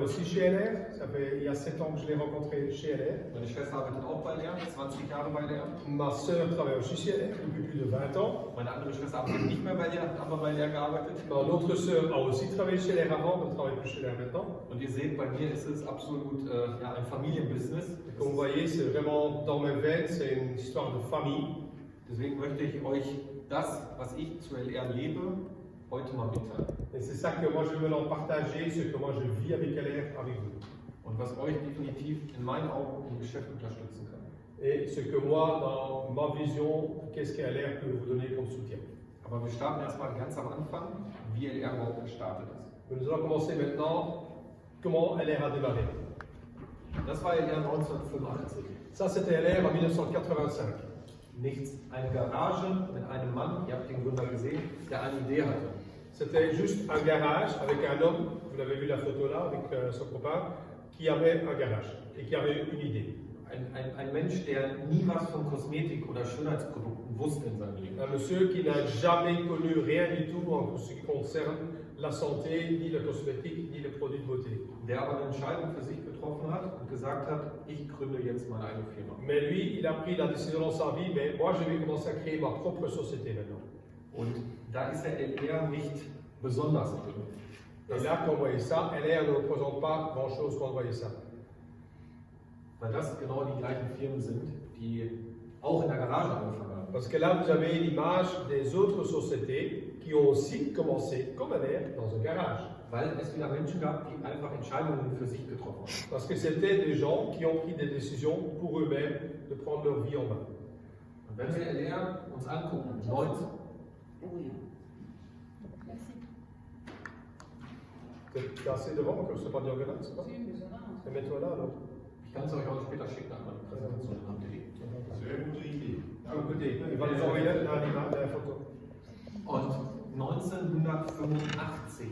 aussi chez LR. Il y a 7 ans que je l'ai rencontré chez LR. Meine Schwester arbeitet auch bei LR, 20 Jahre bei LR. Ma sœur travaille aussi chez LR depuis plus de 20 ans. Meine andere Schwester arbeitet nicht mehr bei LR, hat aber bei LR gearbeitet. Notre sœur a aussi travaillé chez LR avant, elle ne travaille plus chez LR maintenant. Und ihr seht, bei mir ist es absolut ja, ein Familienbusiness. Comme vous voyez, c'est vraiment dans mes veines, c'est une histoire de famille. Deswegen möchte ich euch das, was ich zu LR lebe, heute mal mitteilen. Et c'est ça que moi je veux leur partager, ce que moi je vis avec LR, avec vous. Und was euch definitiv in meinen Augen im Geschäft unterstützen kann. Et ce que moi, dans ma vision, qu'est-ce que LR peut vous donner comme soutien. Aber wir starten erstmal ganz am Anfang, wie LR überhaupt gestartet ist. Nous allons commencer maintenant, comment LR a démarré. Das war LR 1985. Ça c'était LR en 1985. Nichts, eine Garage mit einem Mann, ihr habt den Gründer gesehen, der eine Idee hatte. C'était juste un garage avec un homme, vous l'avez vu la photo là, avec son copain, qui avait un garage et qui avait une idée. Ein Mensch, der nie was von Kosmetik oder Schönheitsprodukten wusste in seinem Leben. Un monsieur qui n'a jamais connu rien du tout en ce qui concerne la santé, ni la cosmétique, ni les produits de beauté. Der aber eine Entscheidung für sich getroffen hat und gesagt hat, ich gründe jetzt meine eigene Firma. Mais lui, il a pris la décision dans sa vie, mais moi je vais commencer à créer ma propre société maintenant. Und da ist der LR nicht besonders drin. Et là, quand on voyait ça, LR ne représente pas grand-chose quand on voyait ça. Weil das genau die gleichen Firmen sind, die auch in der Garage angefangen haben. Parce que là, vous avez l'image des autres sociétés qui ont aussi commencé, comme LR, dans un garage. Weil es wieder Menschen gab, die einfach Entscheidungen für sich getroffen haben. Parce que c'était des gens qui ont pris des décisions pour eux-mêmes de prendre leur vie en main. Und wenn wir LR uns angucken, 19. T'es assez devant, que c'est pas diagonal, c'est pas? Et mets-toi là, alors. Ich kann es euch auch später schicken an meine Präsentation, habt ihr die. Sehr gute Idee. Écoutez, il va nous envoyer la photo. Und 1985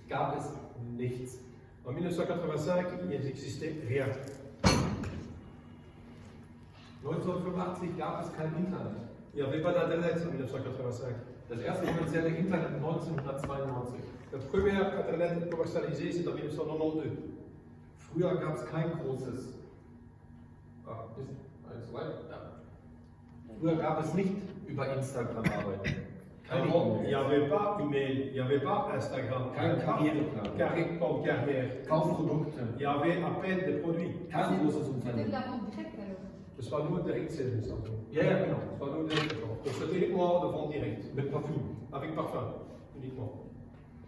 gab es nichts. En 1985, il n'existait rien. 1985 gab es kein Internet. Il n'y avait pas d'internet en 1985. Das erste kommerzielle Internet 1992. Le premier internet commercialisé, c'est en 1992. Früher gab es kein großes. Früher gab es nicht über Instagram arbeiten. Keine Avant, il n'y avait pas email, il n'y avait pas Instagram, Kein Karriereplan. Comme carrière. Kaufprodukte. Il y avait à peine des produits. Kein großes C'était de Unternehmen. la vente directe alors. Das war nur direkt sales. Ja, ja, genau. Das war nur direkt. Donc c'était uniquement de vente directe, Mit Parfüm. avec parfum, uniquement.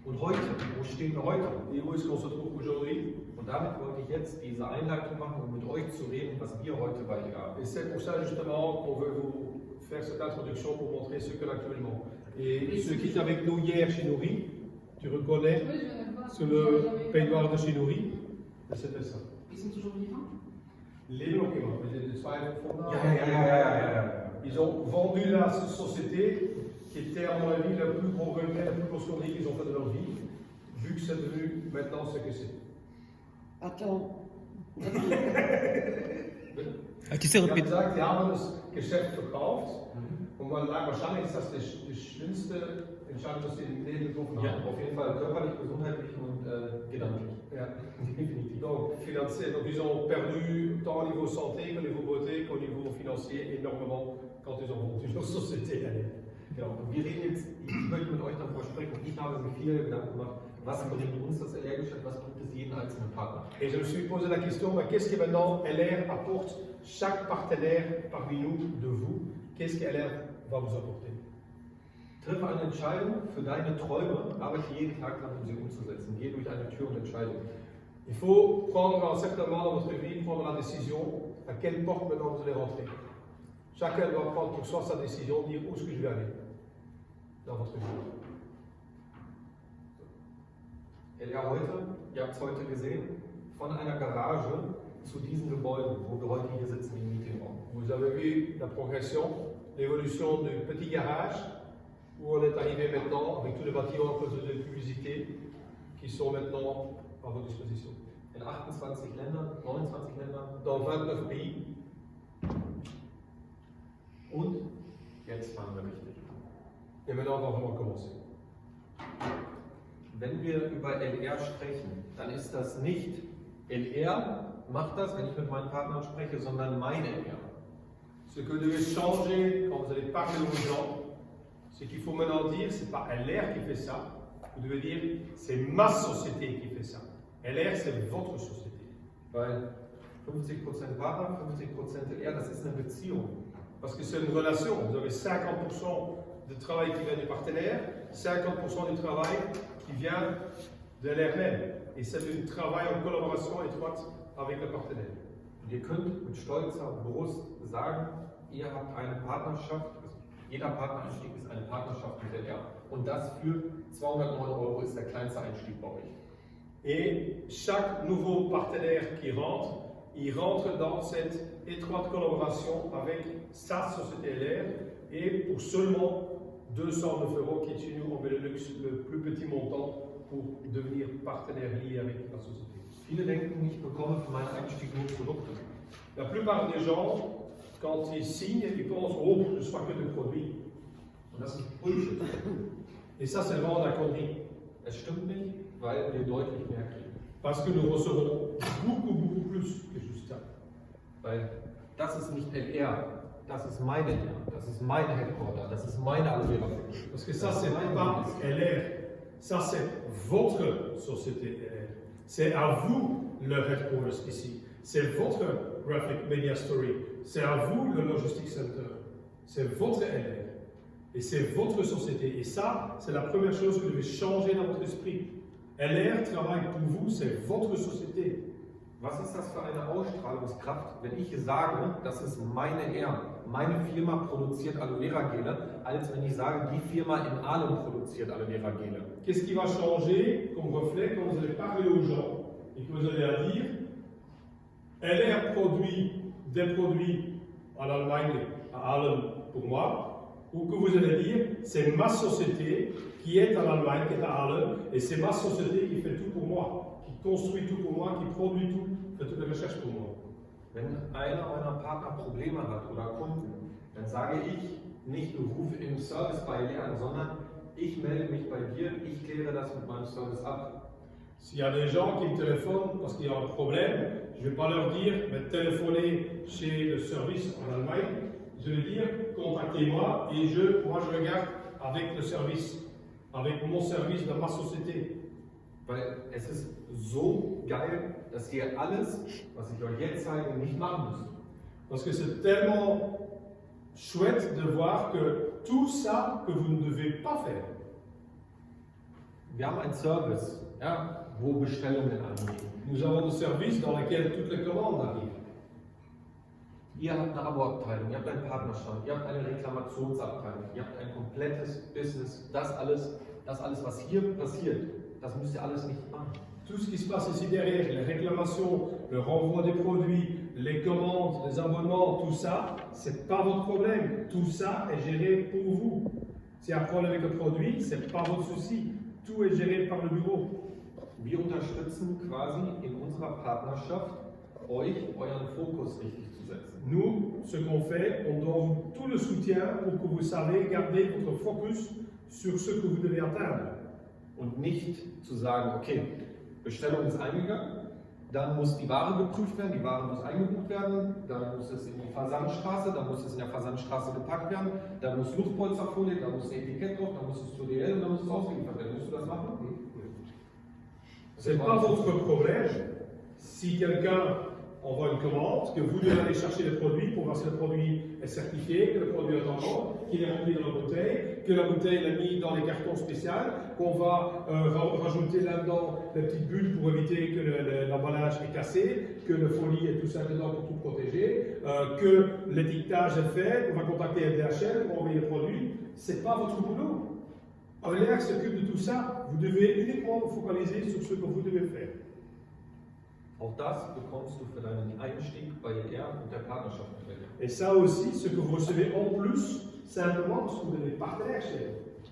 Und heute, wo stehen wir heute? Et où est-ce qu'on se trouve aujourd'hui? Und damit wollte ich jetzt diese Einleitung machen, um mit euch zu reden, was wir heute bei LR haben. Et c'est pour ça justement qu'on veut vous faire cette introduction pour montrer ce que l'on a actuellement. Et ceux qui étaient avec nous hier chez Nourri, tu reconnais Oui, je viens de voir. sur le peignoir de chez Nourri, c'était ça. Ils sont toujours vivants? Les documents, les zwei Fonds. Ja. Ils ont vendu la société qui était à mon avis le plus gros regret, la plus grosse connerie qu'ils ont fait de leur vie, vu que c'est devenu maintenant ce que c'est. Attends. Ich habe gesagt, sie haben das Geschäft verkauft und man sagt, wahrscheinlich ist das die schlimmste Entscheidung, die sie im Leben getroffen haben. Ja, auf jeden Fall körperlich, gesundheitlich und gedanklich. Ja, définitivement. Donc, financier, donc ils ont perdu tant au niveau santé qu'au niveau beauté qu'au niveau financier énormément quand ils ont vendu leur société. Genau. Und wir reden jetzt, ich möchte mit euch darüber sprechen. Ich habe mir viele Gedanken gemacht, was bringt uns das LR-Geschäft, was bringt es jeden einzelnen Partner. Et je me suis posé la question, mais qu'est-ce que maintenant LR apporte chaque partenaire parmi nous, de vous, qu'est-ce que LR va vous apporter? Triff eine Entscheidung für deine Träume, arbeite jeden Tag daran, um sie umzusetzen. Geh durch eine Tür und entscheide. Il faut prendre certainement dans votre vie, prendre la décision à quelle porte maintenant vous allez rentrer. Chacun doit prendre pour soi sa décision, dire où est-ce que je vais aller dans votre vie. LR heute, ihr habt es heute gesehen, von einer Garage zu diesen Gebäuden, wo wir heute hier sitzen im Meetingraum. Vous avez vu la progression, l'évolution du petit garage, où on est arrivé maintenant avec tous les bâtiments que vous avez pu visiter, qui sont maintenant à votre disposition. In 28 Ländern, 29 Ländern. Dans 29 pays. Und jetzt fangen wir richtig an. Et maintenant, on va vraiment commencer. Wenn wir über LR sprechen, dann ist das nicht LR macht das, wenn ich mit meinen Partnern spreche, sondern meine LR. Ce que vous devez changer quand vous allez parler aux gens, c'est qu'il faut maintenant dire, c'est pas LR qui fait ça, vous devez dire, c'est ma société qui fait ça. LR, c'est votre société. Weil 50% Partner, 50% LR, das ist eine Beziehung. Parce que c'est une relation. Vous avez 50% de travail qui vient du partenaire, 50% du travail qui vient de l'RM. Et c'est un travail en collaboration étroite avec le partenaire. Und ihr könnt mit stolzer Brust sagen, ihr habt eine Partnerschaft, also jeder Partnereinstieg ist eine Partnerschaft mit LR. Und das für 209 € ist der kleinste Einstieg bei euch. Et chaque nouveau partenaire qui rentre, il rentre dans cette étroite collaboration avec sa société LR et pour seulement 209 € qui est chez nous en Benelux le plus petit montant pour devenir partenaire lié avec la société. Viele denken, ich bekomme für meinen Einstieg nur Produkte. La plupart des gens, quand ils signent, ils pensent « Oh, je ne sois que de produits Und das ist Bullshit. ». Et ça, c'est vraiment la connerie. Es stimmt nicht, weil wir deutlich mehr kriegen. Parce que nous recevons beaucoup plus que juste ça. Weil das ist nicht LR, das ist meine LR, das ist mein Headquarter, das ist meine Aloe Parce que ça, c'est pas LR. Ça, c'est votre société LR. C'est à vous le headquarters ici. C'est votre Graphic Media Story. C'est à vous le Logistic Center. C'est votre LR. Et c'est votre société. Et ça, c'est la première chose que vous devez changer dans votre esprit. LR travaille pour vous, c'est votre société. Was ist das für eine Ausstrahlungskraft, wenn ich sage, das ist meine LR, meine Firma produziert Aloe Vera Gele, als wenn ich sage, die Firma in Aalen produziert Aloe Vera Gele? Qu'est-ce qui va changer comme reflet quand vous allez parler aux gens et que vous allez dire LR produit des produits en Allemagne, à Aalen pour moi, ou que vous allez dire c'est ma société qui est en Allemagne, qui est à Aalen, et c'est ma société qui fait tout pour moi, qui construit tout pour moi, qui produit tout, fait toutes les recherches pour moi. Wenn einer meiner Partner Probleme hat oder Kunden, dann sage ich nicht, du ruf im Service bei LR an, sondern ich melde mich bei dir, ich kläre das mit meinem Service ab. S'il y a des gens qui me téléphonent parce qu'il y a un problème, je ne vais pas leur dire mais téléphonez chez le service en Allemagne. Je vais dire contactez-moi et moi je regarde avec le service, avec mon service dans ma société. Weil es ist so geil, dass ihr alles, was ich euch jetzt zeige, nicht machen müsst. Parce que c'est tellement chouette de voir que tout ça que vous ne devez pas faire. Wir haben einen Service, ja, wo Bestellungen anliegen. Nous avons des services dans lesquels toutes les commandes arrivent. Ihr habt eine Abo-Abteilung, ihr habt einen Partnerstand, ihr habt eine Reklamationsabteilung, ihr habt ein komplettes Business. Das alles, was hier passiert, das müsst ihr alles nicht machen. Tout ce qui se passe ici derrière, les réclamations, le renvoi des produits, les commandes, les abonnements, tout ça, c'est pas votre problème. Tout ça est géré pour vous. S'il y a un problème avec le produit, c'est pas votre souci. Tout est géré par le bureau. Wir unterstützen quasi in unserer Partnerschaft euch, euren Fokus richtig zu setzen. Nous, ce qu'on fait, on donne tout le soutien pour que vous savez garder votre focus sur ce que vous devez atteindre. Und nicht zu sagen, okay, Bestellung ist eingegangen, dann muss die Ware geprüft werden, die Ware muss eingebucht werden, dann muss es in die Versandstraße, dann muss es in der Versandstraße gepackt werden, dann muss Luftpolsterfolie, dann muss ein Etikett drauf, dann muss es zu DL und dann muss es ausgeliefert werden. Musst du das machen? Ce n'est pas votre problème si quelqu'un envoie une commande, que vous devez aller chercher le produit pour voir si le produit est certifié, que le produit est en ordre, qu'il est rempli dans la bouteille, que la bouteille est mise dans les cartons spéciaux, qu'on va rajouter là-dedans les petites bulles pour éviter que l'emballage est cassé, que le folie et tout ça dedans pour tout protéger, que l'étiquetage est fait, qu'on va contacter DHL pour envoyer le produit. Ce n'est pas votre boulot. LR s'occupe de tout ça. Vous devez uniquement vous focaliser sur ce que vous devez faire. Auch das bekommst du für deinen Einstieg bei LR und der Partnerschaft mit LR. Et ça aussi, ce que vous recevez en plus, simplement parce que vous avez partenaire chez eux.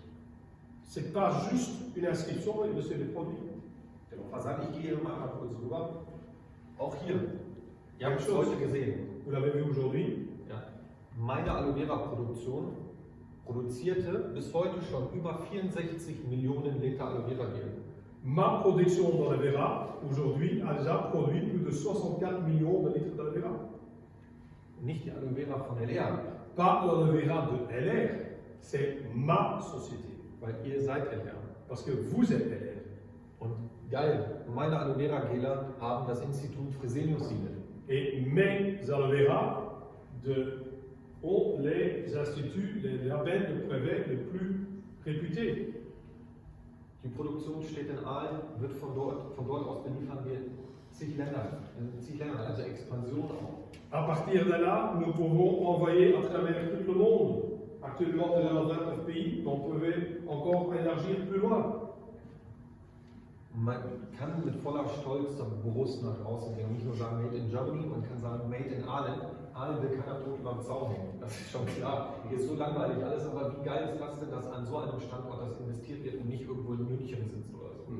Ce n'est pas juste une inscription et monsieur les produits. Der Versand, ich gehe mal kurz rüber. Auch hier, ihr habt es heute gesehen. Vous l'avez vu aujourd'hui. Ja. Meine Aloe Vera Produktion produzierte bis heute schon über 64 Millionen Liter Aloe Vera Gel. Ma production d'aloe vera, aujourd'hui, a déjà produit de 64 millions de litres d'aloe vera. Nicht die Aloe Vera von LR, Pas l'aloe vera de LR, c'est ma société. weil ihr seid LR. Parce que vous êtes LR. Und geil, meine Aloe Vera Geler haben das Institut Fresenius-Siegel. Et mes aloe vera ont les instituts, les labels de brevets les plus réputés. Die Produktion steht in Aalen, wird von dort aus beliefern wir zig Länder, also Expansion auch. À partir de là, nous pouvons envoyer à travers tout le monde. Actuellement, déjà dans 29 pays, mais on pouvait encore élargir plus loin. Man kann mit voller Stolz und Brust nach außen gehen und nicht nur sagen Made in Germany, man kann sagen Made in Aalen. Aalen will keiner tot über den Zaun hängen, das ist schon klar. Hier ist so langweilig alles, aber wie geil ist das denn, dass an so einem Standort das investiert wird und nicht irgendwo in München sitzt oder so.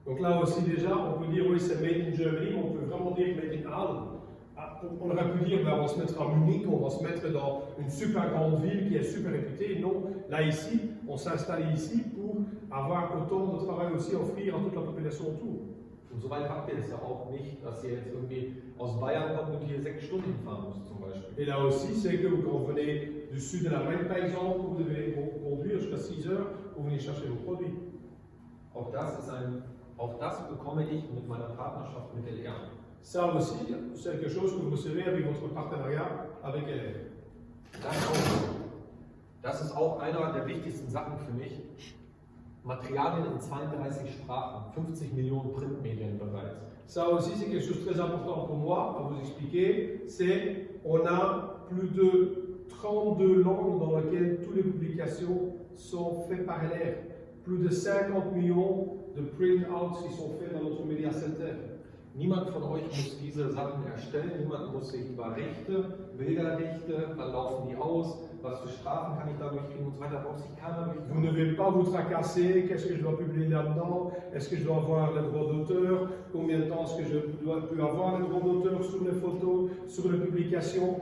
Donc là aussi déjà, on peut dire oui c'est Made in Germany, on peut vraiment dire Made in Aalen. On aurait pu dire ben, on va se mettre à Munich, on va se mettre dans une super grande ville qui est super réputée. Non, là ici, on s'est installé ici pour avoir autant de travail aussi à offrir à toute la population autour. Und so weit habt ihr es ja auch nicht, dass ihr jetzt irgendwie aus Bayern kommt und hier 6 Stunden fahren müsst zum Beispiel. Et là aussi, c'est que quand vous venez du sud de la Rennes par exemple, vous devez conduire jusqu'à 6 heures pour venir chercher vos produits. Auch das bekomme ich mit meiner Partnerschaft mit LR. Ça aussi, c'est quelque chose que vous recevez avec votre partenariat avec LR. Das ist auch einer der wichtigsten Sachen für mich. Materialien in 32 Sprachen, 50 Millionen Printmedien bereits. Ça aussi, c'est quelque chose de très important pour moi à vous expliquer. C'est on a plus de 32 langues dans lesquelles toutes les publications sont faites par LR. Plus de 50 millions de print-outs qui sont faits dans notre Media Center. Niemand von euch muss diese Sachen erstellen, niemand muss sich über Rechte, Bilderrechte, wann laufen die aus, was für Strafen kann ich dadurch kriegen und so weiter, braucht sich keiner durch. Vous ne devez pas vous tracasser, qu'est-ce que je dois publier là-dedans, est-ce que je dois avoir le droit d'auteur, combien de temps est-ce que je peux avoir le droit d'auteur sur les photos, sur les publications,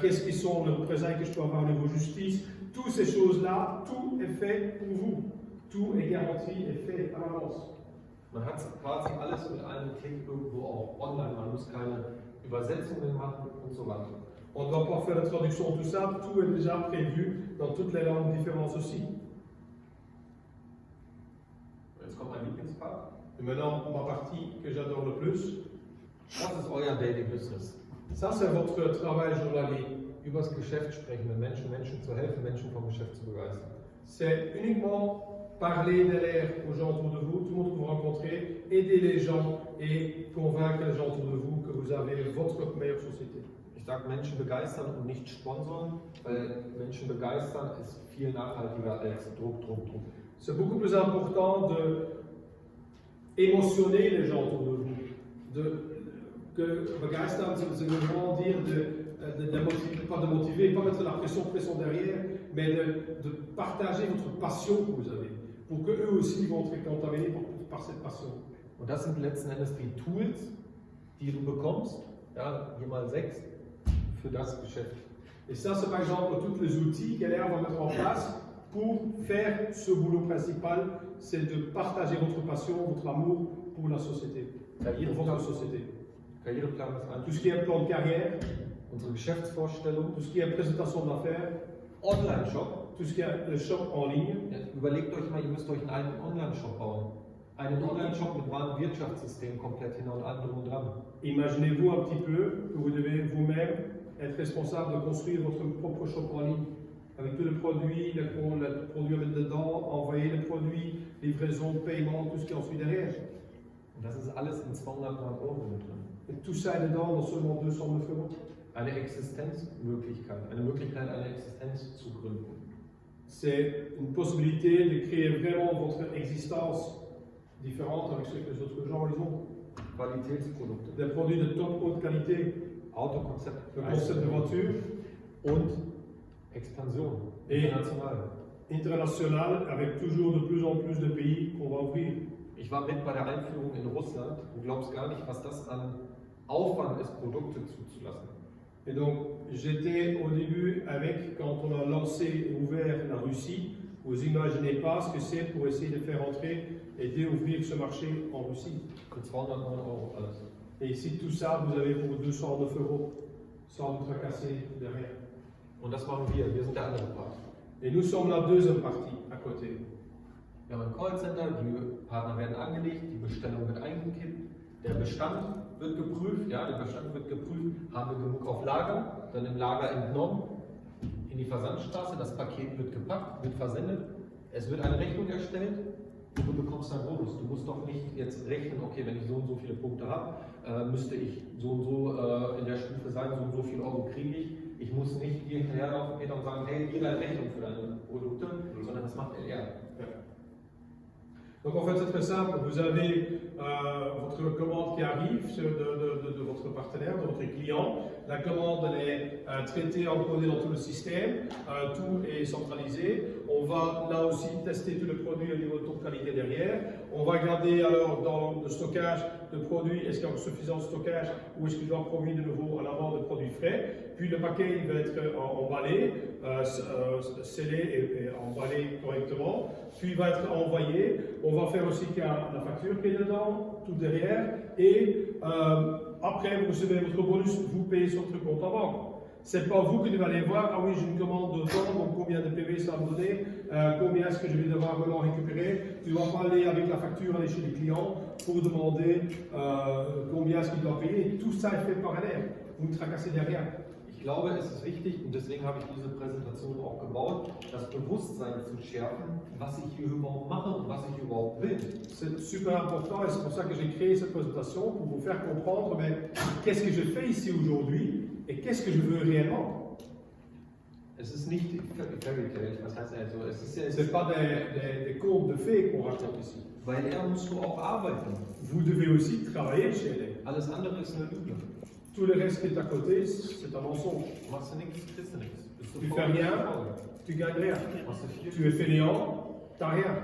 qu'est-ce qui sont les présents que je peux avoir au niveau justice, toutes ces choses-là, tout est fait pour vous, tout est garanti et fait à l'avance. Man hat quasi alles mit einem Klick irgendwo auch online, man muss keine Übersetzungen machen und so weiter. On ne doit pas faire la traduction, tout ça, tout est déjà prévu dans toutes les langues différentes aussi. Jetzt kommt mein Lieblingspart. Et maintenant, ma partie que j'adore le plus, Das ist euer Daily Business. ça c'est votre travail journalier. Über das Geschäft sprechen mit Menschen, Menschen zu helfen, Menschen vom Geschäft zu begeistern. C'est uniquement parler de l'air aux gens autour de vous, tout le monde que vous rencontrez, aider les gens et convaincre les gens autour de vous que vous avez votre meilleure société. Ich sage Menschen begeistern und nicht sponsern, weil Menschen begeistern ist viel nachhaltiger als Druck. C'est beaucoup plus important de émotionner les gens autour de vous. Que begeistern, c'est vraiment dire de motiver, pas de motiver, pas mettre la pression derrière, mais de partager votre passion que vous avez, pour qu'eux aussi vont être contaminés par cette passion. Und das sind letzten Endes die Tools, die du bekommst, ja, hier mal 6, für das Geschäft. Et ça, c'est par exemple tous les outils qu'LR va mettre en place pour faire ce boulot principal, c'est de partager votre passion, votre amour pour la société, pour votre société. Karriereplan ist ein. Tout ce qui est plan de carrière, Unsere Geschäftsvorstellung, tout ce qui est présentation d'affaires, Online-Shop. tout ce qui est le shop en ligne. Ja, überlegt euch mal, ihr müsst euch einen eigenen Online-Shop bauen. Einen Online-Shop mit Warenwirtschaftssystem komplett hin und allem drum und dran. Imaginez-vous un petit peu que vous devez vous-même être responsable de construire votre propre shop en ligne, avec tous les produits, les produits à mettre dedans, envoyer les produits, livraison, paiement, tout ce qui en suit derrière. Und das ist alles in 209 € mit drin. Et tout ça est dedans dans seulement 209 euros. Eine Existenzmöglichkeit, eine Möglichkeit, eine Existenz zu gründen. C'est une possibilité de créer vraiment votre existence différente avec ce que les autres gens ils ont. Qualitätsprodukte, Des produits de top haute qualité, Autokonzept, le concept de voiture und Expansion, Et- international. international avec toujours de plus en plus de pays qu'on va ouvrir. Ich war mit bei der Einführung in Russland und glaubst gar nicht, was das an Aufwand ist, Produkte zuzulassen. Et donc, j'étais au début avec, quand on a lancé et ouvert la Russie, vous imaginez pas ce que c'est pour essayer de faire entrer et d'ouvrir ce marché en Russie. Für 209 € alles. Et ici, tout ça, vous avez pour 209 €, sans vous tracasser derrière. Und das machen wir. Wir sind der andere Part. Et nous sommes la deuxième partie à côté. Wir haben ein Callcenter, die Partner werden angelegt, die Bestellung wird eingekippt, der Bestand wird geprüft, ja, der Bestand wird geprüft, haben wir genug auf Lager, dann im Lager entnommen, in die Versandstraße, das Paket wird gepackt, wird versendet, es wird eine Rechnung erstellt und du bekommst einen Bonus. Du musst doch nicht jetzt rechnen, okay, wenn ich so und so viele Punkte habe, müsste ich so und so in der Stufe sein, so und so viel Euro kriege ich. Ich muss nicht hier hinterherlaufen, Peter, und sagen, hey, gib eine Rechnung für deine Produkte, sondern das macht er. Donc en fait c'est très simple, vous avez votre commande qui arrive de votre partenaire, de votre client. La commande elle est traitée, encodée dans tout le système, tout est centralisé. On va là aussi tester tout le produit au niveau de taux de qualité derrière. On va regarder alors dans le stockage de produits, est-ce qu'il y a suffisant de stockage ou est-ce qu'il doit produire de nouveau à l'avant de produits frais. Puis le paquet il va être emballé, scellé et emballé correctement. Puis il va être envoyé. On va faire aussi qu'il y a la facture qui est dedans, tout derrière. Et après, vous recevez votre bonus, vous payez sur votre compte en banque. C'est pas vous qui devez aller voir, ah oui, j'ai une commande de temps, donc combien de PV ça va me donner, combien est-ce que je vais devoir vraiment récupérer. Tu ne vas pas aller avec la facture, aller chez les clients pour demander combien est-ce qu'il doit payer. Tout ça est fait par LR. Vous ne tracassez derrière. Ich glaube, es ist wichtig und deswegen habe ich diese Präsentation auch gebaut, das Bewusstsein zu schärfen, was ich hier überhaupt mache und was ich überhaupt will. C'est super important et c'est pour ça que j'ai créé cette présentation pour vous faire comprendre qu'est-ce que je fais ici aujourd'hui et qu'est-ce que je veux réellement. Es ist nicht Fairy Tale, was heißt also, es ist ja Ce n'est pas des contes de fées qu'on raconte ici. Weil er musst du auch arbeiten. Vous devez aussi travailler chez LR. Alles andere ist eine Lüge. Tout le reste qui est à côté, c'est un mensonge. Machst du nichts, kriegst du nichts. Bist du Tu faul, fais rien, faul. tu gagnes rien. Machst du viel. Tu es fainéant, tu n'as rien.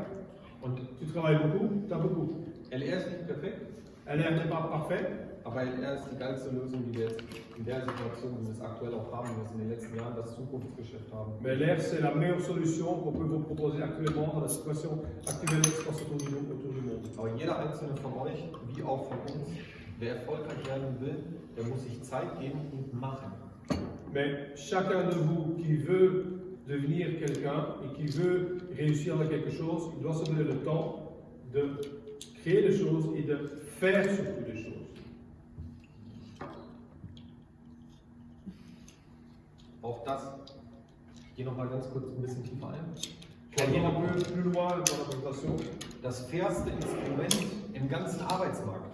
Und Tu travailles beaucoup, tu as beaucoup. LR ist nicht perfekt, LR n'est pas parfait, aber LR ist die geilste Lösung, die wir jetzt in der Situation, wie wir es aktuell auch haben, wie wir es in den letzten Jahren das Zukunftsgeschäft haben. mais LR c'est la meilleure solution qu'on peut vous proposer actuellement dans la situation actuelle qui se passe autour du monde. Aber jeder einzelne von euch, wie auch von uns, wer erfolgreich werden will, der muss sich Zeit geben und machen. Mais chacun de vous qui veut devenir quelqu'un et qui veut réussir dans quelque chose, il doit se donner le temps de créer des choses et de faire surtout des choses. Auch das, ich gehe nochmal ganz kurz ein bisschen tiefer ein. Je vais aller un peu plus loin dans la présentation. Das fairste Instrument im ganzen Arbeitsmarkt.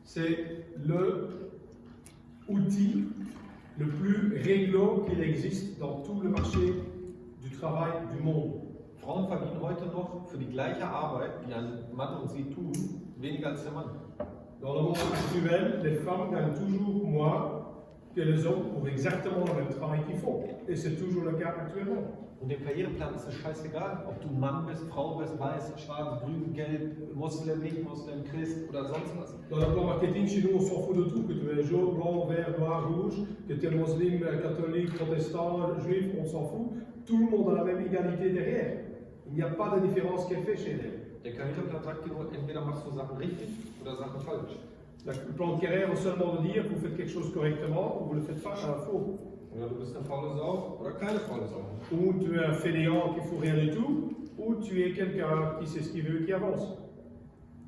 C'est le outil le plus réglo qu'il existe dans tout le marché du travail du monde. Frauen verdienen heute noch für die gleiche Arbeit, die ein Mann und sie tun, weniger als der Mann. Dans le monde actuel, les femmes gagnent toujours moins que les hommes pour exactement le même travail qu'ils font. Et c'est toujours le cas actuellement. Und dem Karriereplan ist es scheißegal, ob du Mann bist, Frau bist, weiß, schwarz, grün, gelb, Moslem, nicht Moslem, Christ oder sonst was. Dans le plan marketing, chez nous, on s'en fout de tout, que tu es jaune, blanc, vert, noir, rouge, que tu es musulman, catholique, protestant, juif, on s'en fout. Tout le monde a la même égalité derrière. Il n'y a pas de différence qui est faite chez elle. Der Karriereplan sagt dir nur, entweder machst du Sachen richtig oder Sachen falsch. Le plan de carrière va seulement dire vous faites quelque chose correctement ou vous le faites pas faux. Oder du bist eine faule Sau oder keine faule Sau. Ou tu es un fainéant qui ne fout rien du tout, ou tu es quelqu'un qui sait ce qu'il veut et qui avance.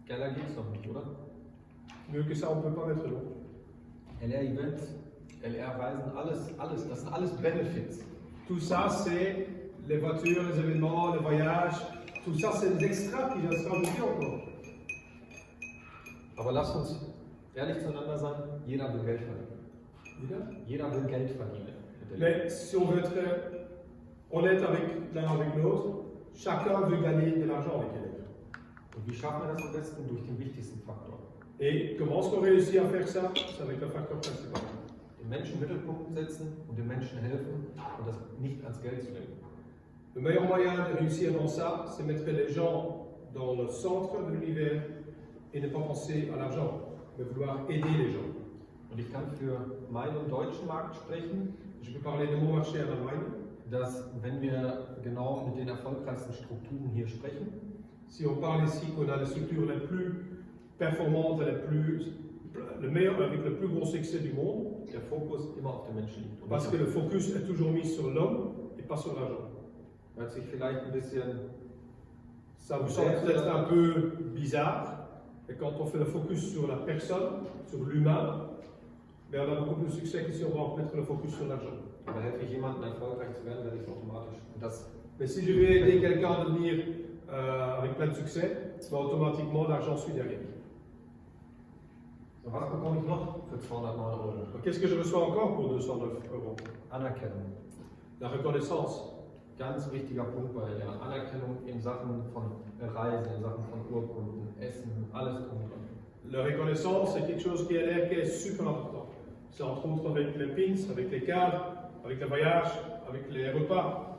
Geiler geht's noch nicht, oder? Mieux que ça, on ne peut pas mettre l'autre. LR-Events, LR-Reisen, alles, das sind alles Benefits. Tout ça, c'est les voitures, les événements, les voyages. Tout ça, c'est des extras qui viennent se rajouter encore. Aber lasst uns ehrlich zueinander sein, jeder will Geld verdienen. Wieder? Jeder will Geld verdienen. Mais si on veut être honnête avec l'un avec l'autre, chacun veut gagner de l'argent avec elle. Und wie schaffen wir das am besten? Durch den wichtigsten Faktor. Et comment est-ce qu'on réussit à faire ça? C'est avec le facteur principal. Den Menschen im Mittelpunkt setzen und den Menschen helfen und das nicht ans Geld zu denken. Le meilleur moyen de réussir dans ça, c'est mettre les gens dans le centre de l'univers et ne pas penser à l'argent, mais vouloir aider les gens. Und ich kann für meinen deutschen Markt sprechen, Je peux parler de mon marché en Allemagne. dass wenn wir genau mit den erfolgreichsten Strukturen hier sprechen, Si on parle ici qu'on a les structures les plus performantes et les plus le meilleur, avec le plus gros succès du monde, der Fokus immer auf den Menschen liegt. Und parce nicht que auf- le focus est toujours mis sur l'homme et pas sur l'argent. Hört sich vielleicht ein bisschen, Ça vous semble peut-être un peu bizarre, mais quand on fait le focus sur la personne, sur l'humain, ben on a beaucoup plus de succès que si on va mettre le focus sur l'argent. aber helfe ich jemandem erfolgreich zu werden, werde ich es automatisch. Und das Mais si je vais aider quelqu'un à devenir avec plein de succès, ben automatiquement l'argent suit derrière. So, was bekomme ich noch für 209 Euro? Donc, qu'est-ce que je reçois encore pour 209 euros? Anerkennung. La reconnaissance. Ganz wichtiger Punkt bei der Anerkennung in Sachen von Reisen, in Sachen von Urkunden, Essen, alles drum und dran. La reconnaissance, c'est quelque chose qui est super important. C'est entre autres avec les pins, avec les cadres, avec les voyages, avec les repas,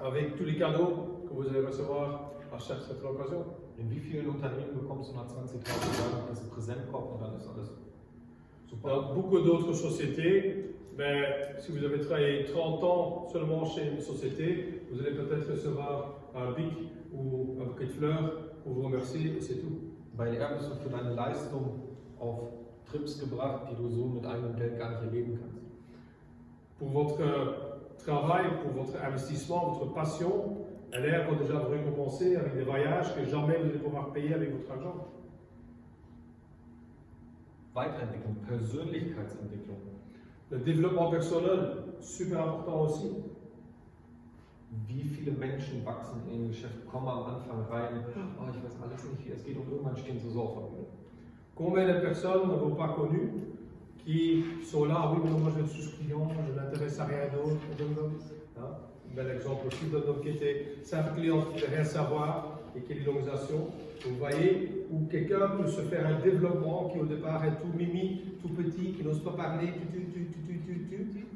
avec tous les cadeaux que vous allez recevoir à chaque cette occasion. In wie vielen Unternehmen bekommst du nach 20.000 Jahren einen Präsentkorb und dann ist alles super? Dans beaucoup d'autres sociétés, ben, si vous avez travaillé 30 ans seulement chez une société, vous allez peut-être recevoir un bic ou un bouquet de fleurs pour vous remercier et c'est tout. Bei LR bist du für deine Leistung auf Trips gebracht, die du so mit eigenem Geld gar nicht erleben kannst. Pour votre travail, pour votre investissement, votre passion, LR va déjà vous récompenser avec des voyages que jamais vous allez pouvoir payer avec votre argent. Weiterentwicklung, Persönlichkeitsentwicklung. Le développement personnel, super important aussi. Wie viele Menschen wachsen in ein Geschäft, kommen am Anfang rein, oh, ich weiß alles nicht, wie es geht und irgendwann stehen sie so auf der Bühne. Combien de personnes ne vont pas connues qui sont là, oui, mais non, moi je suis client, je ne m'intéresse à rien d'autre. Hein? Un bel exemple aussi d'un homme qui était simple client qui ne voulait rien savoir et qui est l'organisation. Vous voyez, où quelqu'un peut se faire un développement qui au départ est tout mimi, tout petit, qui n'ose pas parler,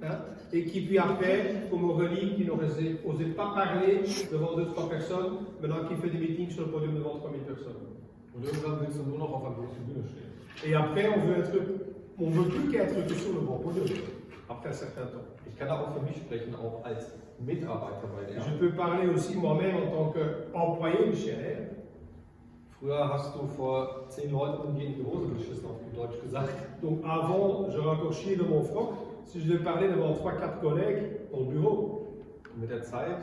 hein? Et qui puis après, comme Aurélie, qui n'osait pas parler devant 2-3 personnes, maintenant qui fait des meetings sur le podium devant 3000 personnes. Und irgendwann willst du nur noch auf einer großen Bühne stehen. Et après, on veut plus qu'être que sur le grand podium, après un certain temps. Ich kann da auch für mich sprechen, auch als Mitarbeiter bei Je LR. peux parler aussi moi-même en tant qu'employé de chez LR. Früher hast du vor 10 Leuten in die Hose geschissen, auf gut Deutsch gesagt. Donc avant, j'aurais encore chié de mon froc si je devais parler devant 3-4 collègues dans le bureau. Und mit der Zeit,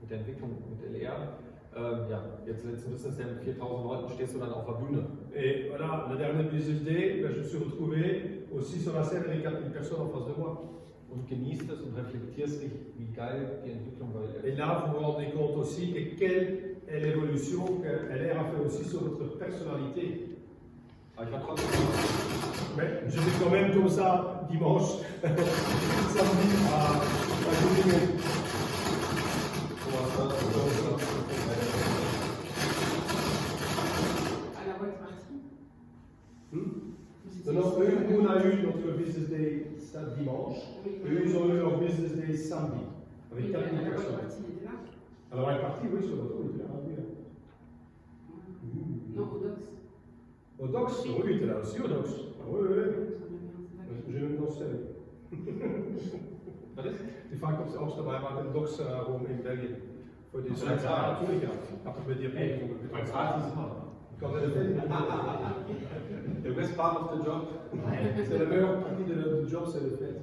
mit der Entwicklung mit LR, ja, jetzt letzten Business mit 4000 Leuten stehst du dann auf der Bühne. Et voilà, le dernier business day, ben, je me suis retrouvé aussi sur la scène avec 4000 personnes en face de moi. Und genießt es und reflektierst dich, wie geil die Entwicklung bei LR Et ist. là, vous vous rendez compte aussi que quelle est l'évolution que LR a fait aussi sur votre personnalité. Aber ich war trotzdem Mais je vais quand même comme ça, dimanche, samedi à Journée. À la boîte partie. Non, non, eux, nous, on a eu notre business day dimanche. Eux, ils ont eu leur business day samedi, avec 4000 la boîte personnes. partie était là. Alors, elle est partie, oui, sur votre route, là, oui. Non, au DOX. Au Dox, oui, tu es là aussi au Dox. Ah, oui, oui, oui. J'ai même dansé avec. Was ist? Die vaak op ook dabei waren in Dox rum in Belgien. Voor die Ja, klar. natuurlijk, ja. Dat is met die Mein Vater ist immer. Quand elle est faite, The best part of the job. c'est la meilleure partie de job, c'est le fait.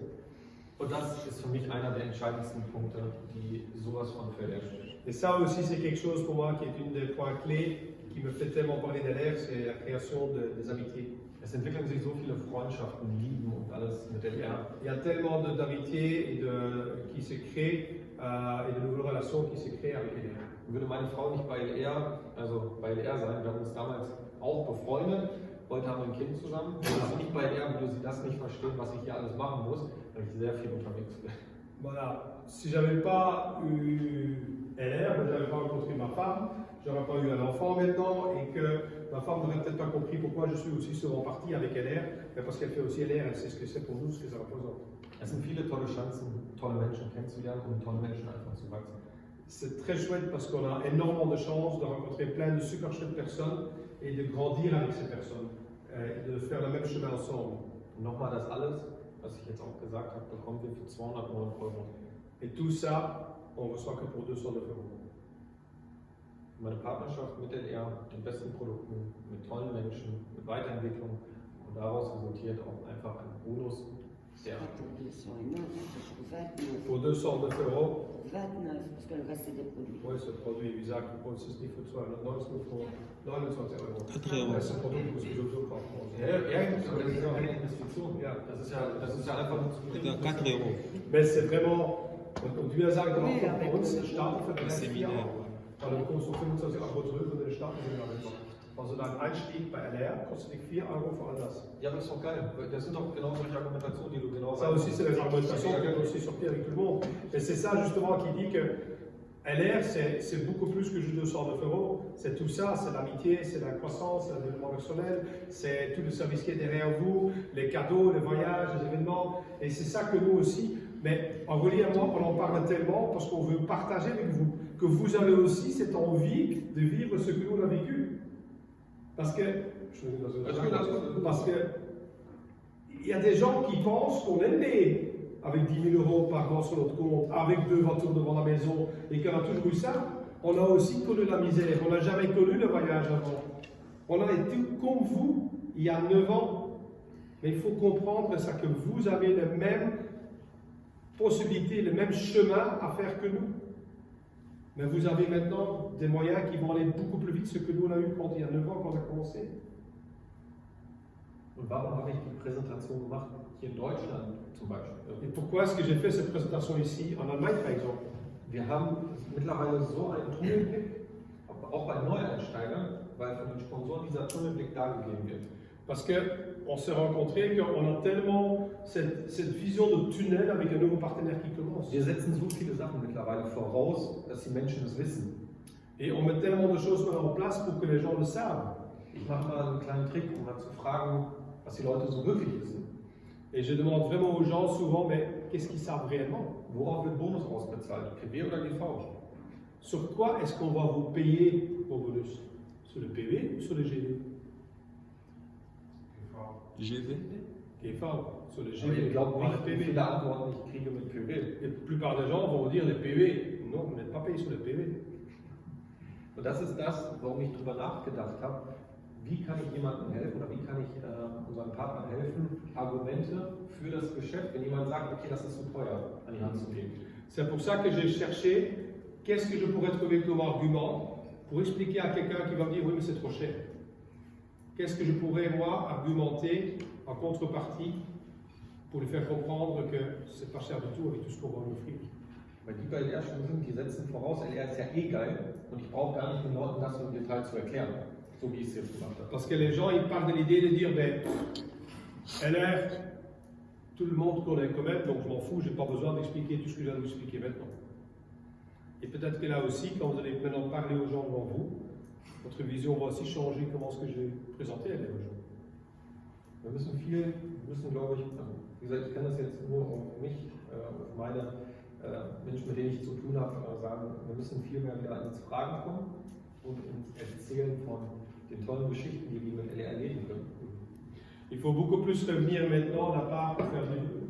Und das ist für mich einer der entscheidendsten Punkte, die sowas von für LR steht. Et ça aussi, c'est quelque chose pour moi qui est une des points clés qui me fait tellement parler d'LR, c'est la création des amitiés. Es entwickeln sich so viele Freundschaften, Lieben und alles mit LR. Il y a tellement d'amitiés qui se créent et de nouvelles relations qui se créent avec LR. Würde meine Frau nicht bei LR, also bei LR sein, wir haben uns damals auch befreundet, heute haben wir ein Kind zusammen. Würde sie nicht bei LR, würde sie das nicht verstehen, was ich hier alles machen muss, weil ich sehr viel unterwegs bin. Voilà, si j'avais pas eu LR, ben, j'avais pas rencontré ma femme, j'aurais pas eu un enfant maintenant et que ma femme n'aurait peut-être pas compris pourquoi je suis aussi souvent parti avec LR, mais parce qu'elle fait aussi LR, elle sait ce que c'est pour nous, ce que ça représente. Es sind viele tolle Chancen, tolle Menschen kennenzulernen und mit tollen Menschen einfach zu wachsen. C'est très chouette parce qu'on a énormément de chances de rencontrer plein de super chouettes personnes et de grandir avec ces personnes, et de faire le même chemin ensemble. Und nochmal das alles, was ich jetzt auch gesagt habe, bekommen wir für 209 Euro. Et tout ça, on reçoit que pour 209 euros. Meine Partnerschaft mit LR, mit den besten Produkten, mit tollen Menschen, mit Weiterentwicklung Und daraus resultiert auch einfach ein Bonus, der Pour 209, pour 29. Pour 209 €, 29, parce que le reste c'est des produits. oui, ce produit Visa qui kostet nicht für 209, für 29 €. €. Das ist ein Produkt, das wir sowieso kaufen. ja, aber das ist ja keine Investition. Ja, das ist ja einfach nur zu C'est à 4 €. Mais c'est vraiment, und wir sagen dann Oui, auch avec bei uns, le- der Staat für Le séminaire. Ouais. Weil du kommst so 25 € zurück und der Staat ist immer mit. Also dein Einstieg bei LR kostet dich 4 € für all das. Ja, aber das ist doch geil. Das sind doch genau solche Argumentationen, die du genau Ça aussi, c'est les argumentations qui ont aussi sorti avec tout le monde. Et c'est ça justement qui dit que LR, c'est beaucoup plus que juste 209 €. C'est tout ça, c'est l'amitié, c'est la croissance, c'est le développement personnel, c'est tout le service qui est derrière vous, les cadeaux, les voyages, les événements. Et c'est ça que nous aussi, mais en Aurélie et moi, on en parle tellement parce qu'on veut partager avec vous, que vous avez aussi cette envie de vivre ce que nous on a vécu. Parce que, parce que il y a des gens qui pensent qu'on est né avec 10 000 € par an sur notre compte, avec 2 voitures devant la maison, et qu'on a toujours eu ça. On a aussi connu la misère, on n'a jamais connu le voyage avant. On a été comme vous il y a 9 ans. Mais il faut comprendre ça, que vous avez les mêmes possibilités, le même chemin à faire que nous. Mais vous avez maintenant des moyens qui vont aller beaucoup plus vite que ce que nous on a eu quand il y a 9 ans quand on a commencé. Und warum habe ich die Präsentation gemacht, hier in Deutschland zum Beispiel? Et pourquoi est-ce que j'ai fait cette présentation ici, en Allemagne par exemple? Wir haben mittlerweile so einen Tunnelblick, auch bei Neueinsteigern, weil von den Sponsoren dieser Tunnelblick dargegeben wird. Parce qu'on s'est rencontrés qu'on a tellement cette vision de tunnel avec un nouveau partenaire qui commence. Wir setzen so viele Sachen mittlerweile voraus, dass die Menschen es wissen. Et on met tellement de choses maintenant en place pour que les gens le savent. Ich mache mal einen kleinen Trick, um mal zu fragen, was die Leute so wirklich wissen. Et je demande vraiment aux gens souvent, mais qu'est-ce qu'ils savent réellement? Worauf wird Bonus ausbezahlt? PW oder GV? Sur quoi est-ce qu'on va vous payer vos bonus? Sur le PV ou sur le GV? GV. GV, sur le Aber GV, ihr glaubt pas nicht, le wie PV. viele Antworten ich kriege mit PW. La plupart des gens vont dire le PV. Non, vous n'êtes pas payé sur le PV. Und das ist das, warum ich darüber nachgedacht habe, wie kann ich jemandem helfen oder wie kann ich unseren Partnern helfen, Argumente für das Geschäft, wenn jemand sagt, okay, das ist zu teuer, an die Hand zu geben. C'est pour ça que j'ai cherché qu'est-ce que je pourrais trouver comme argument pour expliquer à quelqu'un qui va me dire oui mais c'est trop cher. Qu'est-ce que je pourrais moi argumenter en contrepartie pour lui faire comprendre que c'est pas cher du tout avec tout ce qu'on va lui offrir. Weil die bei LR schon sind, die setzen voraus, LR ist ja eh geil und ich brauche gar nicht den Leuten das im Detail zu erklären, so wie ich es jetzt gemacht habe. Parce que les gens ils partent de l'idée de dire ben LR, tout le monde connaît quand même, donc je m'en fous, j'ai pas besoin d'expliquer tout ce que je viens de vous expliquer maintenant. Et peut-être que là aussi, quand vous allez maintenant parler aux gens devant vous, votre vision va aussi changer comment ce que j'ai présenté LR aux gens. Wir müssen glaube ich, also wie gesagt, ich kann das jetzt nur auf mich, auf meine Menschen, mit denen ich zu tun habe, sagen, wir müssen viel mehr wieder ins Fragen kommen und ins Erzählen von den tollen Geschichten, die wir mit LR erleben können. Il faut beaucoup plus revenir maintenant de la part pour faire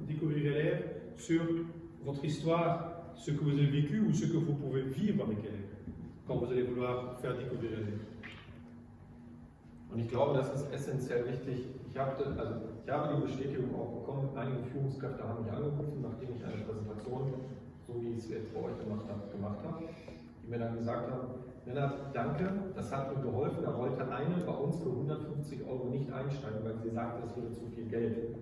découvrir LR sur votre histoire, ce que vous avez vécu ou ce que vous pouvez vivre avec LR quand vous allez vouloir faire découvrir LR. Und ich glaube, das ist essentiell wichtig. Ich habe die Bestätigung auch bekommen, einige Führungskräfte haben mich angerufen, nachdem ich eine Präsentation, so wie ich es jetzt bei euch gemacht habe, die mir dann gesagt haben, Lennart, danke, das hat mir geholfen, da wollte eine bei uns für 150 € nicht einsteigen, weil sie sagte, das würde zu viel Geld.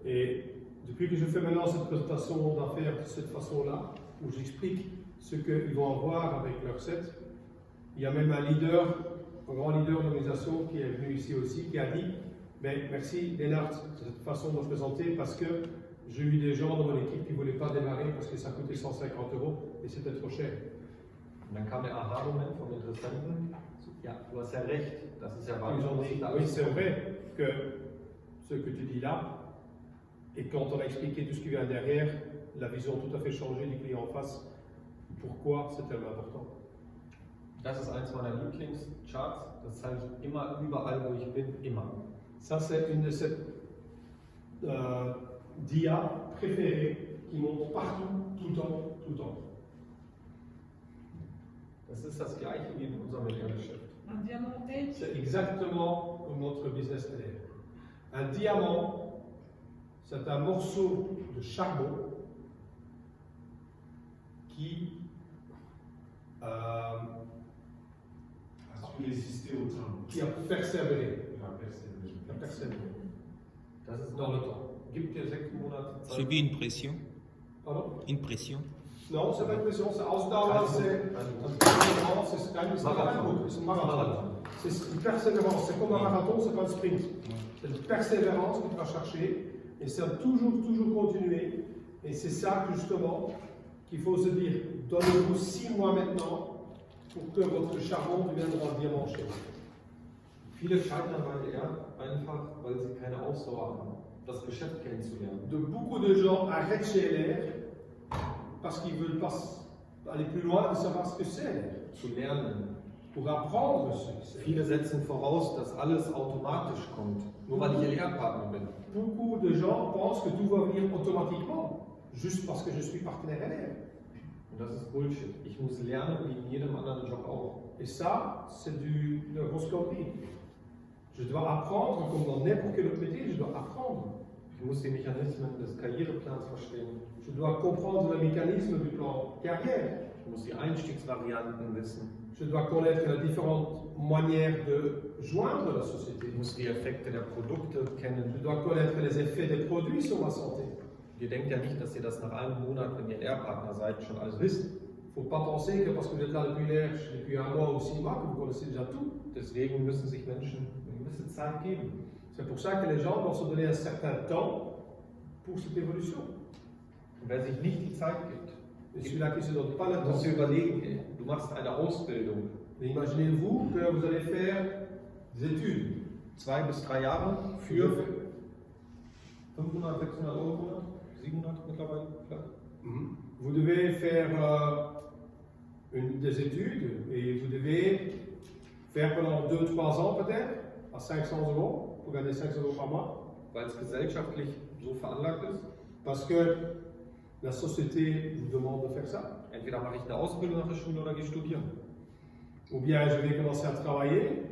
Et depuis que je fais maintenant cette présentation d'affaires de cette façon-là, où j'explique ce qu'ils vont avoir avec leur set, il y a même un grand leader d'organisation qui est venu ici aussi, qui a dit ben, merci Lennart de cette façon de me présenter parce que j'ai eu des gens dans mon équipe qui ne voulaient pas démarrer parce que ça coûtait 150 € et c'était trop cher. Und dann kam der Aha-Moment vom Interessenten, ja, du hast ja recht, das ist ja Ils ont dit, oui c'est vrai que ce que tu dis là, et quand on a expliqué tout ce qui vient derrière, la vision tout à fait changée du client en face, pourquoi c'est tellement important. Das ist eins meiner Lieblingscharts, das zeige ich immer, überall wo ich bin, immer. Ça, c'est une de ces dias préférées qui montre partout, tout le temps, tout le temps. Das ist das Gleiche wie in unserem Geschäft. Un diamant H. C'est exactement comme notre business LR. Un diamant, c'est un morceau de charbon qui A su résister au temps. a persévéré. Il a persévéré. Qui a persévéré Das ist dans le temps. Gibt dir 6 Monate Zeit. Subi une pression. Pardon? Une pression. Non, c'est pas une pression, c'est Ausdauer, c'est un marathon. C'est une persévérance, c'est comme un marathon, c'est pas un sprint. C'est une persévérance que tu vas chercher, et c'est toujours continuer. Et c'est ça, justement, qu'il faut se dire, donnez-vous 6 mois maintenant pour que votre charbon deviendra un diamant chez vous. Viele scheitern weil sie keine Ausdauer haben, das Geschäft kennenzulernen. De beaucoup de gens arrêtent chez LR parce qu'ils veulent pas aller plus loin de savoir ce que c'est LR. Zu lernen. Pour apprendre ce que c'est. Viele setzen voraus, dass alles automatisch kommt, nur weil ich LR-Partner bin. Beaucoup de gens pensent que tout va venir automatiquement, juste parce que je suis partenaire LR. Und das ist Bullshit. Ich muss lernen, wie in jedem anderen Job auch. Et ça, c'est de la grosse connerie. Je dois apprendre, comme dans n'importe quel autre métier, je dois apprendre. Ich muss die Mechanismen des Karriereplans verstehen. Je dois comprendre le mécanisme du plan carrière. Ich muss die Einstiegsvarianten wissen. Je dois connaître les différentes manières de joindre la société. Ich muss die Effekte der Produkte kennen. Je dois connaître les effets des produits sur ma santé. Ihr denkt ja nicht, dass ihr das nach einem Monat, wenn ihr LR-Partner seid, schon alles wisst. Il ne faut pas penser que parce que vous êtes là depuis un mois ou 6 mois, que vous connaissez déjà tout. Deswegen müssen sich Menschen eine gewisse Zeit geben. C'est pour ça que les gens doivent se donner un certain temps pour cette évolution. Und wer sich nicht die Zeit gibt, Et celui-là qui ne se donne pas le musst temps. du überlegen, du machst eine Ausbildung, Imaginez-vous que vous allez faire des études 2 bis 3 Jahre für, für 500, 600 Euro im Monat, 700 mittlerweile vielleicht. vous devez faire des études et vous devez faire pendant 2-3 ans peut-être, à 500 euros, pour gagner 500 euros par mois, Weil es gesellschaftlich so veranlagt ist. parce que la société vous demande de faire ça. Entweder mache ich eine Ausbildung nach der Schule oder gehe studieren. Ou bien je vais commencer à travailler,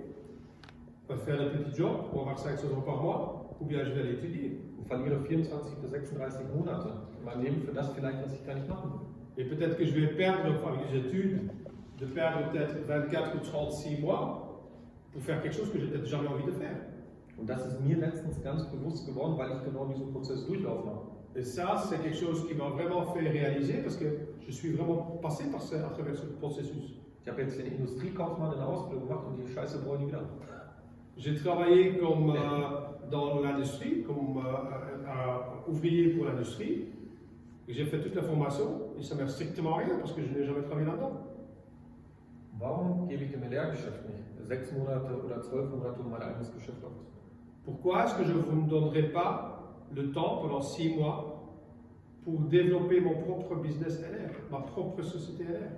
pour faire des petits jobs pour avoir 500 euros par mois, ou bien je vais aller étudier. Und verliere 24 bis 36 Monate in meinem Leben für das vielleicht, was ich gar nicht machen will. Et peut-être que je vais perdre, avec les études, de perdre peut-être 24 ou 36 mois pour faire quelque chose que j'ai peut-être jamais envie de faire. Und das ist mir letztens ganz bewusst geworden, weil ich genau diesen Prozess durchlaufen habe. Et ça, c'est quelque chose qui m'a vraiment fait réaliser parce que je suis vraiment passé à travers ce processus. Ich habe jetzt den Industriekaufmann in der Ausbildung gemacht und die Scheiße brauche ich nie wieder. J'ai travaillé comme dans l'industrie, comme ouvrier pour l'industrie. Et j'ai fait toute la formation et ça ne m'a strictement rien parce que je n'ai jamais travaillé là-dedans. Warum gebe ich dem Lehrgeschäft nicht 6 Monate oder 12 Monate, um mein eigenes Geschäft aufzubauen? Pourquoi est-ce que je ne vous donnerai pas le temps pendant 6 mois pour développer mon propre business LR, ma propre société LR?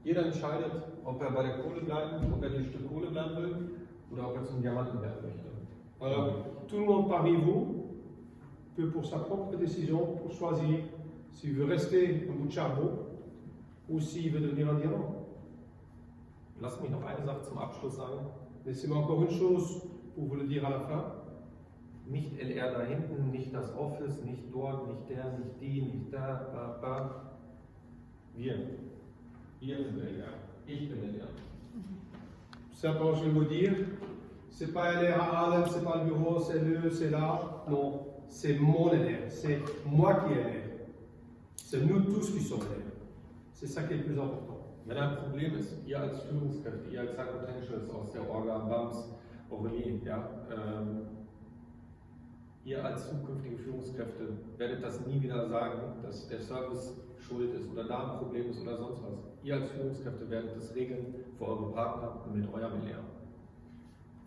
Jeder entscheidet, ob er bei der Kohle bleiben, ob er die Stück Kohle bleiben will oder ob er zum Diamanten werden möchte. Alors, tout le monde parmi vous peut, pour sa propre décision, pour choisir s'il veut rester un bout de charbon ou s'il veut devenir un diamant. Lasst mich noch eine Sache zum Abschluss sagen. Laissez-moi encore une chose pour vous le dire à la fin. Nicht LR da hinten, nicht das Office, nicht dort, nicht der, nicht die, nicht da, da, da. Wir. Wir sind LR. Ich bin LR. Simplement, je vais vous dire, c'est pas LR à Allen, c'est pas le bureau, c'est le, c'est là. Non, c'est mon LR. C'est moi qui est LR. C'est nous tous qui sommes LR. C'est ça qui est le plus important. Wenn ein Problem ist, ihr als Führungskräfte, ihr als Potentials aus der Orga, BAMS, Aurelie, ja, ihr als zukünftige Führungskräfte werdet das nie wieder sagen, dass der Service schuld ist oder da ein Problem ist oder sonst was. Ihr als Führungskräfte werdet das regeln für eure Partner und mit eurem LR.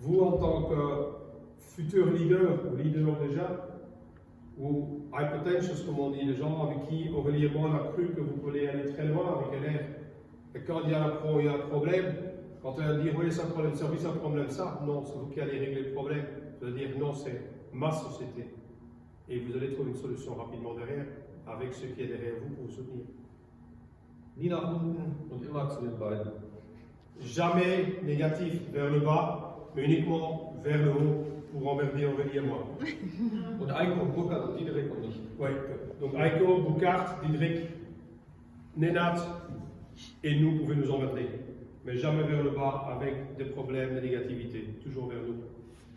Vous, en tant que futur leader, ou leader déjà, ou high potentials, comme on dit, les gens avec qui Aurélie et moi on a cru que vous pourriez aller très loin avec LR. Et quand il y a un problème, quand on va dire oui, c'est un problème de service, un problème ça, non, c'est vous qui allez régler le problème. Vous allez dire non, c'est ma société. Et vous allez trouver une solution rapidement derrière, avec ceux qui est derrière vous pour vous soutenir. Nie nach unten und immer zu den beiden. Jamais négatif vers le bas, mais uniquement vers le haut pour emmerder Aurélie et moi. Und Eiko und Burkhard und Diederik und ich. Ouais. Donc Aiko, Boucart, Didrik, Nenat et nous pouvaient nous emmerder. Mais jamais vers le bas avec des problèmes de négativité. Toujours vers nous.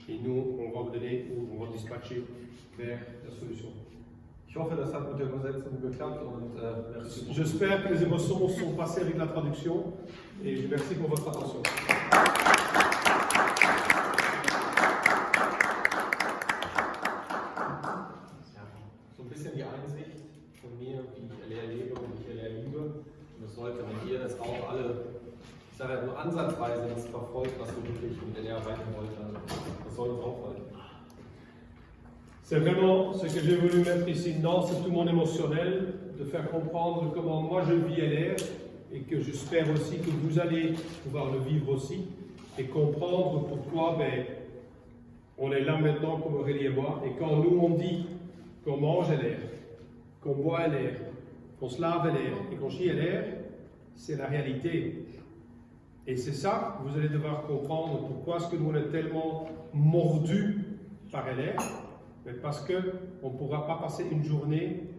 Et nous, on va vous donner ou on va dispatcher vers la solution. Ich hoffe, das hat mit der Übersetzung geklappt und merci beaucoup. J'espère que les émotions sont passées avec la traduction et je merci pour votre attention. So ein bisschen die Einsicht von mir, wie ich LR lebe und wie ich LR liebe. Und das sollte, wenn ihr das auch alle, ich sage ja nur ansatzweise, das verfolgt, was ihr wirklich mit LR erreichen wollt, dann das soll uns aufhalten. C'est vraiment ce que j'ai voulu mettre ici dedans, c'est tout mon émotionnel, de faire comprendre comment moi je vis LR et que j'espère aussi que vous allez pouvoir le vivre aussi et comprendre pourquoi on est là maintenant comme Aurélie et moi. Et quand nous on dit qu'on mange LR, qu'on boit LR, qu'on se lave LR et qu'on chie LR, c'est la réalité. Et c'est ça que vous allez devoir comprendre pourquoi est-ce que nous on est tellement mordus par LR. Mais parce qu'on ne pourra pas passer une journée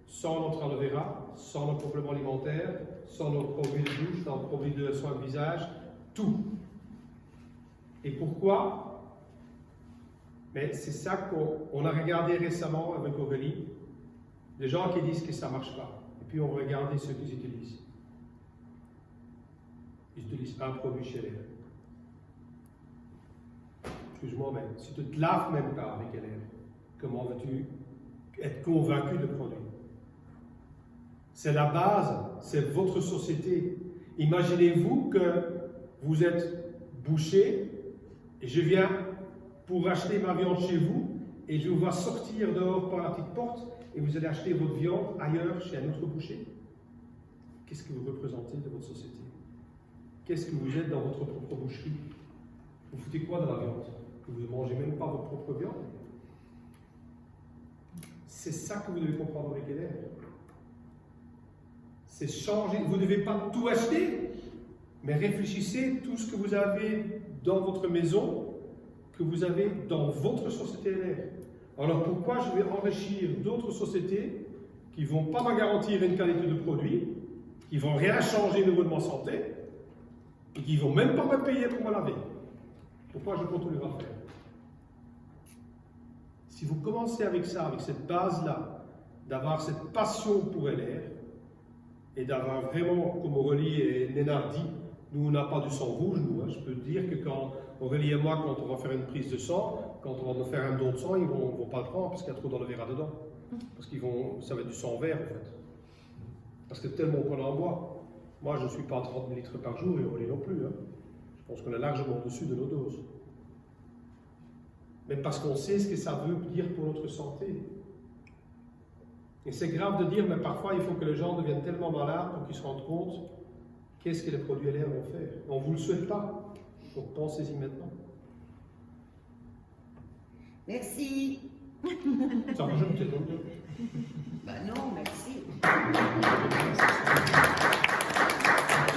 sans notre aloe vera, sans nos compléments alimentaires, sans nos produits de douche, sans nos produits de soins de visage, tout. Et pourquoi? Mais c'est ça qu'on a regardé récemment avec Aurélie, des gens qui disent que ça ne marche pas. Et puis on va regarder ce qu'ils utilisent. Ils utilisent un produit chez LR. Excuse-moi, mais si tu ne te laves même pas avec LR, comment veux-tu être convaincu de produit? C'est la base, c'est votre société. Imaginez-vous que vous êtes boucher et je viens pour acheter ma viande chez vous et je vous vois sortir dehors par la petite porte et vous allez acheter votre viande ailleurs chez un autre boucher. Qu'est-ce que vous représentez de votre société? Qu'est-ce que vous êtes dans votre propre boucherie? Vous foutez quoi dans la viande? Que vous ne mangez même pas votre propre viande? C'est ça que vous devez comprendre avec LR. C'est changer. Vous ne devez pas tout acheter, mais réfléchissez tout ce que vous avez dans votre maison, que vous avez dans votre société LR. Alors pourquoi je vais enrichir d'autres sociétés qui ne vont pas me garantir une qualité de produit, qui ne vont rien changer au niveau de ma santé, et qui ne vont même pas me payer pour me laver? Pourquoi je continuerai à faire? Si vous commencez avec ça, avec cette base-là, d'avoir cette passion pour LR, et d'avoir vraiment, comme Aurélie et Nénard dit, nous on n'a pas du sang rouge, nous. Je peux dire que quand Aurélie et moi, quand on va faire une prise de sang, quand on va nous faire un don de sang, ils ne vont pas le prendre parce qu'il y a trop d'aloe vera dedans. Parce ça va être du sang vert en fait. Parce que tellement qu'on en boit. Moi je ne suis pas à 30 litres par jour et Aurélie non plus. Je pense qu'on est largement au-dessus de nos doses. Mais parce qu'on sait ce que ça veut dire pour notre santé. Et c'est grave de dire, mais parfois il faut que les gens deviennent tellement malades pour qu'ils se rendent compte qu'est-ce que les produits LR vont faire. On ne vous le souhaite pas, donc pensez-y maintenant. Merci. Ça va, je me tais donc. Bah non, merci.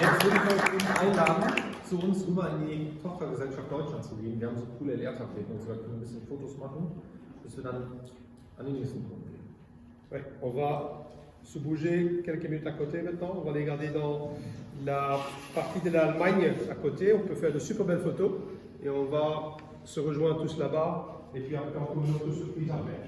Jetzt würde ich euch einladen, zu uns rüber in die Tochtergesellschaft Deutschland zu gehen. Wir haben so coole LR-Tapeten und so, da können wir ein bisschen Fotos machen, bis wir dann an den nächsten Punkt gehen. Ouais, on va se bouger quelques minutes à côté maintenant. On va aller regarder dans la partie de l'Allemagne à côté. On peut faire de super belles photos et on va se rejoindre tous là-bas. Et puis après, on peut une autre surprise après.